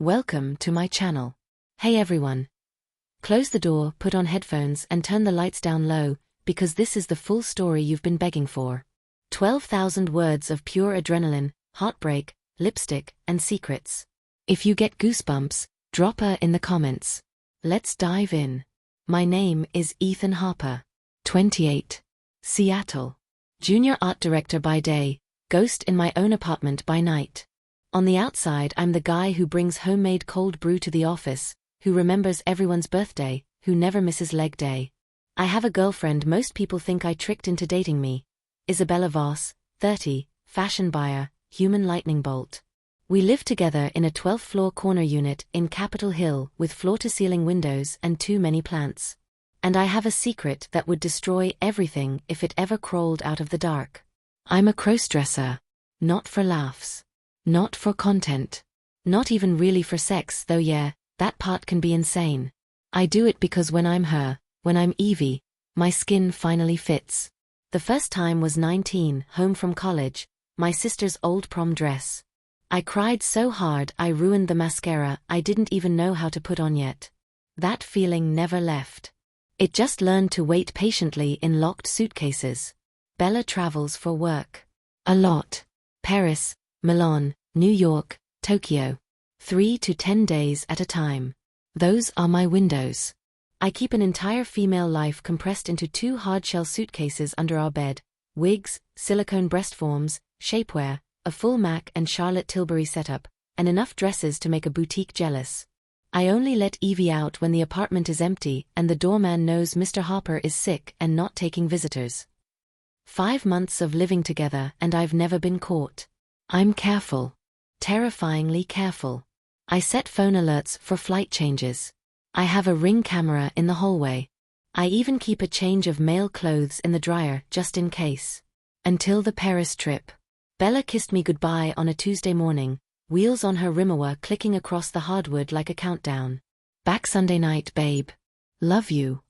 Welcome to my channel. Hey everyone. Close the door, put on headphones and turn the lights down low, because this is the full story you've been begging for. 12,000 words of pure adrenaline, heartbreak, lipstick, and secrets. If you get goosebumps, drop a in the comments. Let's dive in. My name is Ethan Harper. 28. Seattle. Junior art director by day, ghost in my own apartment by night. On the outside I'm the guy who brings homemade cold brew to the office, who remembers everyone's birthday, who never misses leg day. I have a girlfriend most people think I tricked into dating me. Isabella Voss, 30, fashion buyer, human lightning bolt. We live together in a 12th floor corner unit in Capitol Hill with floor-to-ceiling windows and too many plants. And I have a secret that would destroy everything if it ever crawled out of the dark. I'm a crossdresser. Not for laughs. Not for content. Not even really for sex, though yeah, that part can be insane. I do it because when I'm her, when I'm Evie, my skin finally fits. The first time was 19, home from college, my sister's old prom dress. I cried so hard I ruined the mascara I didn't even know how to put on yet. That feeling never left. It just learned to wait patiently in locked suitcases. Bella travels for work. A lot. Paris, Milan, New York, Tokyo. 3 to 10 days at a time. Those are my windows. I keep an entire female life compressed into 2 hardshell suitcases under our bed, wigs, silicone breast forms, shapewear, a full Mac and Charlotte Tilbury setup, and enough dresses to make a boutique jealous. I only let Evie out when the apartment is empty and the doorman knows Mr. Harper is sick and not taking visitors. 5 months of living together and I've never been caught. I'm careful. Terrifyingly careful. I set phone alerts for flight changes. I have a Ring camera in the hallway. I even keep a change of male clothes in the dryer just in case. Until the Paris trip. Bella kissed me goodbye on a Tuesday morning, wheels on her Rimawa clicking across the hardwood like a countdown. Back Sunday night, babe. Love you.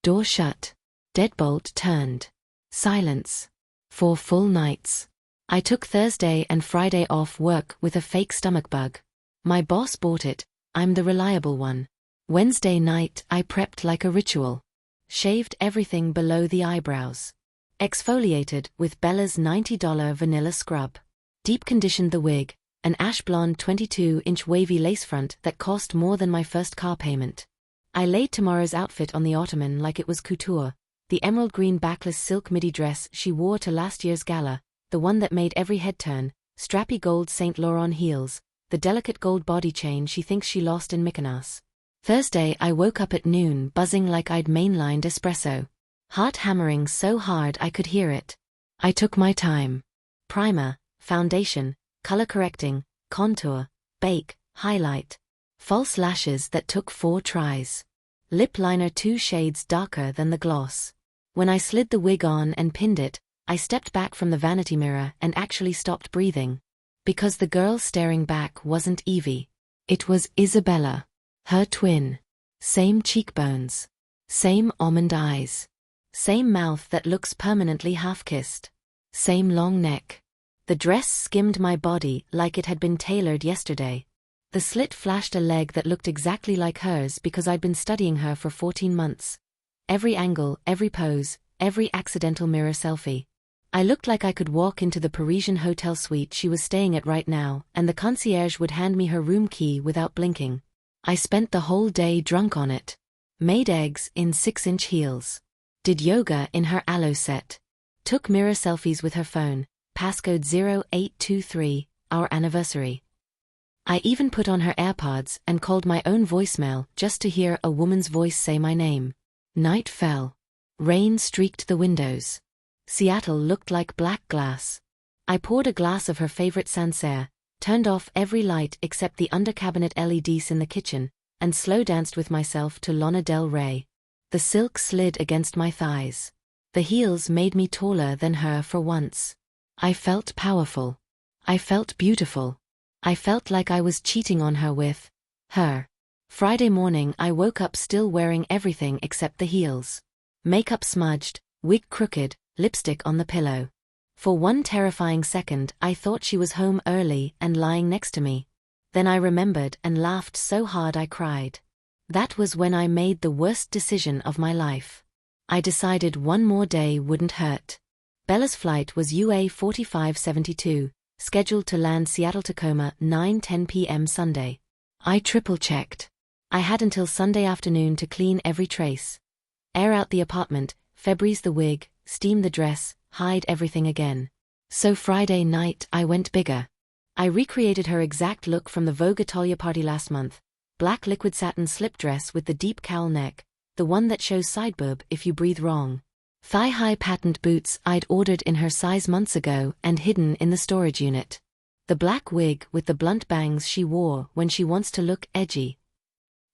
Door shut. Deadbolt turned. Silence. 4 full nights. I took Thursday and Friday off work with a fake stomach bug. My boss bought it, I'm the reliable one. Wednesday night I prepped like a ritual. Shaved everything below the eyebrows. Exfoliated with Bella's $90 vanilla scrub. Deep conditioned the wig, an ash blonde 22-inch wavy lace front that cost more than my first car payment. I laid tomorrow's outfit on the ottoman like it was couture, the emerald green backless silk midi dress she wore to last year's gala, the one that made every head turn, strappy gold Saint Laurent heels, the delicate gold body chain she thinks she lost in Mykonos. Thursday I woke up at noon buzzing like I'd mainlined espresso. Heart hammering so hard I could hear it. I took my time. Primer, foundation, color correcting, contour, bake, highlight. False lashes that took 4 tries. Lip liner 2 shades darker than the gloss. When I slid the wig on and pinned it, I stepped back from the vanity mirror and actually stopped breathing. Because the girl staring back wasn't Evie. It was Isabella. Her twin. Same cheekbones. Same almond eyes. Same mouth that looks permanently half-kissed. Same long neck. The dress skimmed my body like it had been tailored yesterday. The slit flashed a leg that looked exactly like hers because I'd been studying her for 14 months. Every angle, every pose, every accidental mirror selfie. I looked like I could walk into the Parisian hotel suite she was staying at right now, and the concierge would hand me her room key without blinking. I spent the whole day drunk on it. Made eggs in 6-inch heels. Did yoga in her aloe set. Took mirror selfies with her phone, passcode 0823, our anniversary. I even put on her AirPods and called my own voicemail just to hear a woman's voice say my name. Night fell. Rain streaked the windows. Seattle looked like black glass. I poured a glass of her favorite Sancerre, turned off every light except the under-cabinet LEDs in the kitchen, and slow danced with myself to Lana Del Rey. The silk slid against my thighs. The heels made me taller than her for once. I felt powerful. I felt beautiful. I felt like I was cheating on her with her. Friday morning I woke up still wearing everything except the heels. Makeup smudged, wig crooked, lipstick on the pillow. For one terrifying second I thought she was home early and lying next to me. Then I remembered and laughed so hard I cried. That was when I made the worst decision of my life. I decided one more day wouldn't hurt. Bella's flight was UA 4572, scheduled to land Seattle-Tacoma 9:10 p.m. Sunday. I triple-checked. I had until Sunday afternoon to clean every trace. Air out the apartment, Febreze the wig, steam the dress, hide everything again. So Friday night I went bigger. I recreated her exact look from the Vogue Italia party last month. Black liquid satin slip dress with the deep cowl neck, the one that shows side boob if you breathe wrong. Thigh-high patent boots I'd ordered in her size months ago and hidden in the storage unit. The black wig with the blunt bangs she wore when she wants to look edgy.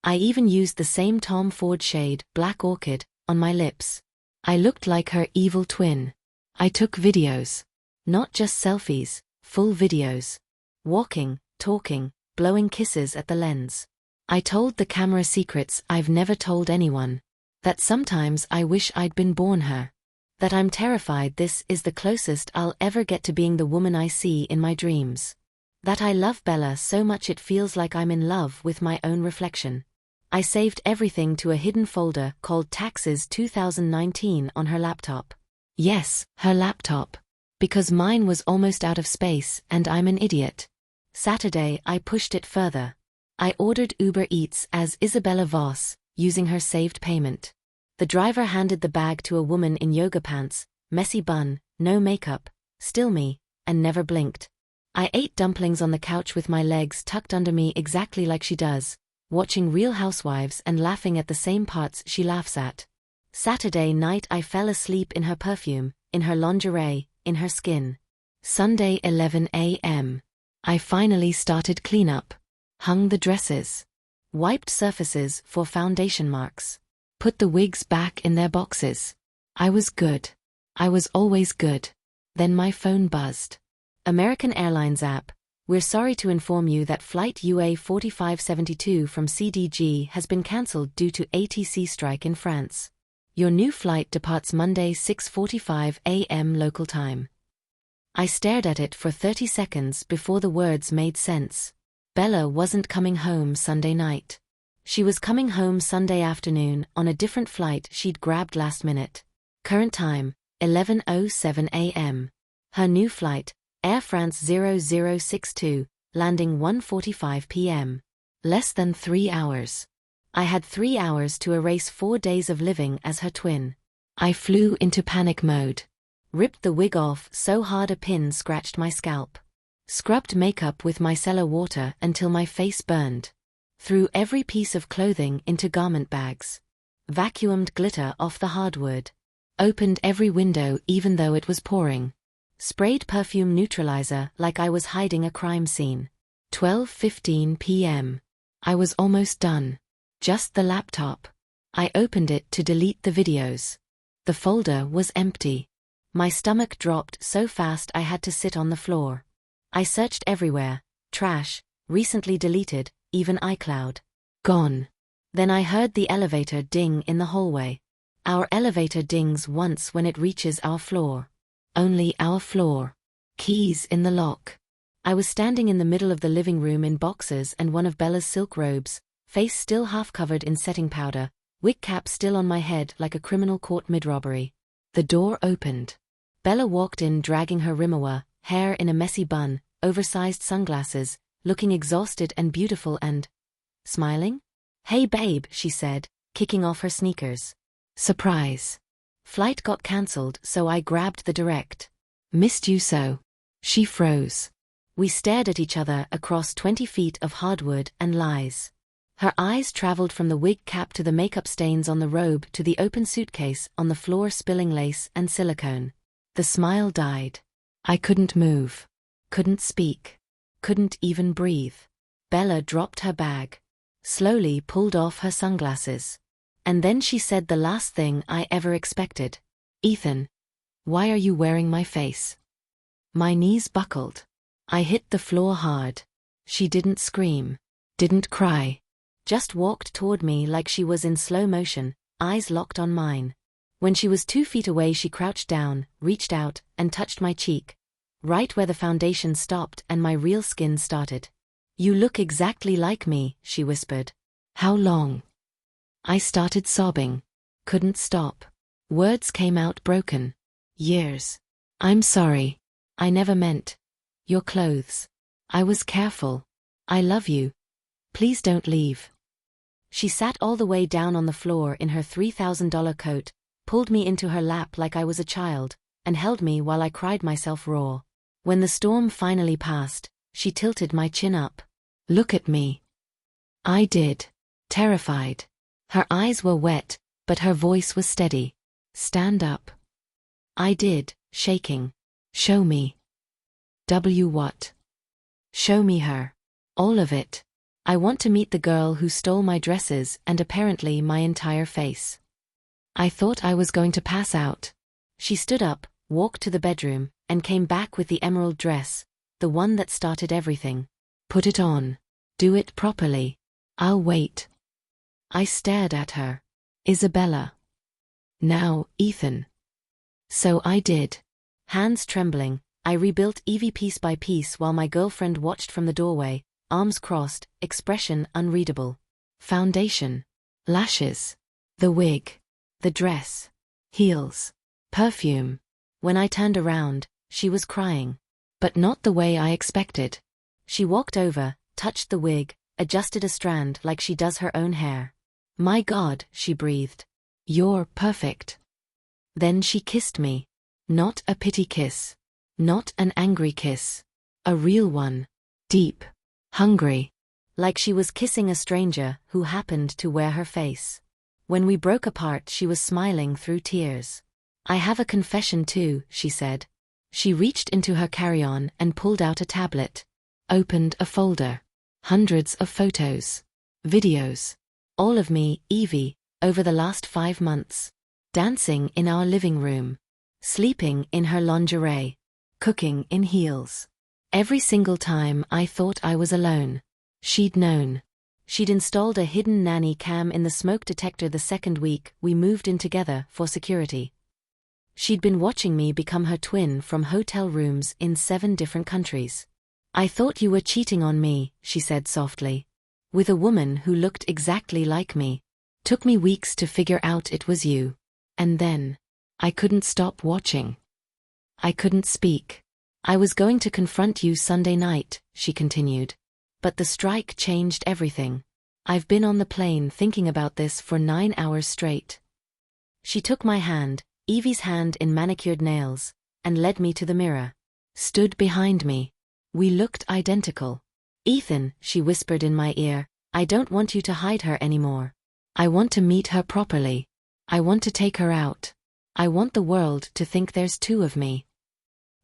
I even used the same Tom Ford shade, Black Orchid, on my lips. I looked like her evil twin. I took videos. Not just selfies, full videos. Walking, talking, blowing kisses at the lens. I told the camera secrets I've never told anyone. That sometimes I wish I'd been born her. That I'm terrified this is the closest I'll ever get to being the woman I see in my dreams. That I love Bella so much it feels like I'm in love with my own reflection. I saved everything to a hidden folder called Taxes 2019 on her laptop. Yes, her laptop. Because mine was almost out of space and I'm an idiot. Saturday I pushed it further. I ordered Uber Eats as Isabella Voss, using her saved payment. The driver handed the bag to a woman in yoga pants, messy bun, no makeup, still me, and never blinked. I ate dumplings on the couch with my legs tucked under me exactly like she does, watching Real Housewives and laughing at the same parts she laughs at. Saturday night I fell asleep in her perfume, in her lingerie, in her skin. Sunday 11 a.m. I finally started cleanup. Hung the dresses. Wiped surfaces for foundation marks. Put the wigs back in their boxes. I was good. I was always good. Then my phone buzzed. American Airlines app. We're sorry to inform you that flight UA 4572 from CDG has been cancelled due to ATC strike in France. Your new flight departs Monday 6:45 a.m. local time. I stared at it for 30 seconds before the words made sense. Bella wasn't coming home Sunday night. She was coming home Sunday afternoon on a different flight she'd grabbed last minute. Current time, 11:07 a.m. Her new flight, Air France 0062, landing 1:45 p.m. Less than 3 hours. I had 3 hours to erase 4 days of living as her twin. I flew into panic mode. Ripped the wig off so hard a pin scratched my scalp. Scrubbed makeup with micellar water until my face burned. Threw every piece of clothing into garment bags. Vacuumed glitter off the hardwood. Opened every window even though it was pouring. Sprayed perfume neutralizer like I was hiding a crime scene. 12:15 p.m. I was almost done. Just the laptop. I opened it to delete the videos. The folder was empty. My stomach dropped so fast I had to sit on the floor. I searched everywhere, trash, recently deleted, even iCloud. Gone. Then I heard the elevator ding in the hallway. Our elevator dings once when it reaches our floor. Only our floor. Keys in the lock. I was standing in the middle of the living room in boxers and one of Bella's silk robes, face still half covered in setting powder, wig cap still on my head like a criminal caught mid-robbery. The door opened. Bella walked in dragging her rimawa, hair in a messy bun, oversized sunglasses, looking exhausted and beautiful and smiling. "Hey babe," she said, kicking off her sneakers. Surprise. Flight got cancelled so I grabbed the direct. "Missed you so." She froze. We stared at each other across 20 feet of hardwood and lies. Her eyes traveled from the wig cap to the makeup stains on the robe to the open suitcase on the floor spilling lace and silicone. The smile died. I couldn't move. Couldn't speak. Couldn't even breathe. Bella dropped her bag. Slowly pulled off her sunglasses. And then she said the last thing I ever expected. "Ethan, why are you wearing my face?" My knees buckled. I hit the floor hard. She didn't scream. Didn't cry. Just walked toward me like she was in slow motion, eyes locked on mine. When she was 2 feet away she crouched down, reached out, and touched my cheek. Right where the foundation stopped and my real skin started. You look exactly like me, she whispered. How long? I started sobbing. Couldn't stop. Words came out broken. Years. I'm sorry. I never meant. Your clothes. I was careful. I love you. Please don't leave. She sat all the way down on the floor in her $3,000 coat, pulled me into her lap like I was a child, and held me while I cried myself raw. When the storm finally passed, she tilted my chin up. Look at me. I did. Terrified. Her eyes were wet, but her voice was steady. Stand up. I did, shaking. Show me. What? Show me her. All of it. I want to meet the girl who stole my dresses and apparently my entire face. I thought I was going to pass out. She stood up, walked to the bedroom, and came back with the emerald dress, the one that started everything. Put it on. Do it properly. I'll wait. I stared at her. Isabella. Now, Ethan. So I did. Hands trembling, I rebuilt Evie piece by piece while my girlfriend watched from the doorway, arms crossed, expression unreadable. Foundation. Lashes. The wig. The dress. Heels. Perfume. When I turned around, she was crying. But not the way I expected. She walked over, touched the wig, adjusted a strand like she does her own hair. My God, she breathed. You're perfect. Then she kissed me. Not a pity kiss. Not an angry kiss. A real one. Deep. Hungry. Like she was kissing a stranger who happened to wear her face. When we broke apart, she was smiling through tears. I have a confession too, she said. She reached into her carry-on and pulled out a tablet. Opened a folder. Hundreds of photos. Videos. All of me, Evie, over the last 5 months. Dancing in our living room. Sleeping in her lingerie. Cooking in heels. Every single time I thought I was alone. She'd known. She'd installed a hidden nanny cam in the smoke detector the second week we moved in together for security. She'd been watching me become her twin from hotel rooms in 7 different countries. I thought you were cheating on me, she said softly. With a woman who looked exactly like me. Took me weeks to figure out it was you. And then, I couldn't stop watching. I couldn't speak. I was going to confront you Sunday night, she continued. But the strike changed everything. I've been on the plane thinking about this for 9 hours straight. She took my hand, Evie's hand in manicured nails, and led me to the mirror. Stood behind me. We looked identical. Ethan, she whispered in my ear, I don't want you to hide her anymore. I want to meet her properly. I want to take her out. I want the world to think there's 2 of me.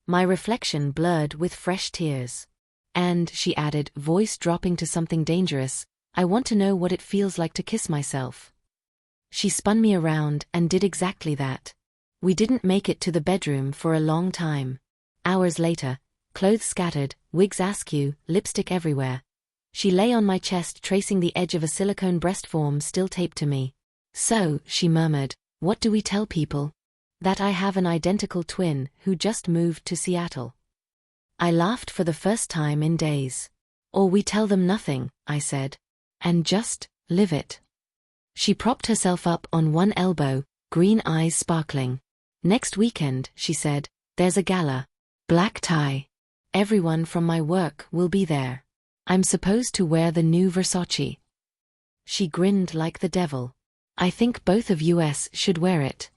My reflection blurred with fresh tears. And, she added, voice dropping to something dangerous, I want to know what it feels like to kiss myself. She spun me around and did exactly that. We didn't make it to the bedroom for a long time. Hours later, clothes scattered, wigs askew, lipstick everywhere. She lay on my chest tracing the edge of a silicone breast form still taped to me. So, she murmured, what do we tell people? That I have an identical twin who just moved to Seattle. I laughed for the first time in days. Or we tell them nothing, I said. And just live it. She propped herself up on one elbow, green eyes sparkling. Next weekend, she said, there's a gala. Black tie. Everyone from my work will be there. I'm supposed to wear the new Versace. She grinned like the devil. I think both of us should wear it.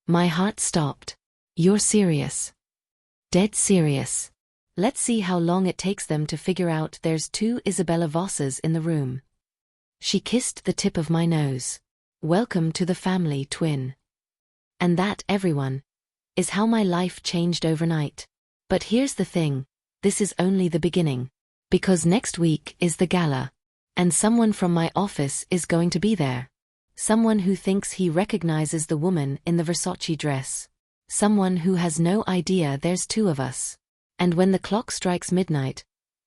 My heart stopped. You're serious? Dead serious. Let's see how long it takes them to figure out there's 2 Isabella Vosses in the room. She kissed the tip of my nose. Welcome to the family, twin. And that, everyone, is how my life changed overnight. But here's the thing, this is only the beginning. Because next week is the gala. And someone from my office is going to be there. Someone who thinks he recognizes the woman in the Versace dress. Someone who has no idea there's 2 of us. And when the clock strikes midnight,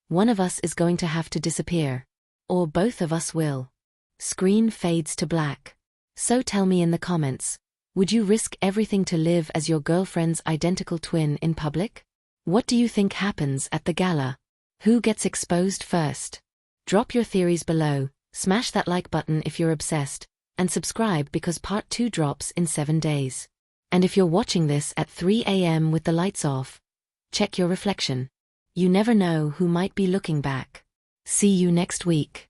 one of us is going to have to disappear. Or both of us will. Screen fades to black. So tell me in the comments, would you risk everything to live as your girlfriend's identical twin in public? What do you think happens at the gala? Who gets exposed first? Drop your theories below, smash that like button if you're obsessed, and subscribe because part 2 drops in 7 days. And if you're watching this at 3 a.m. with the lights off, check your reflection. You never know who might be looking back. See you next week.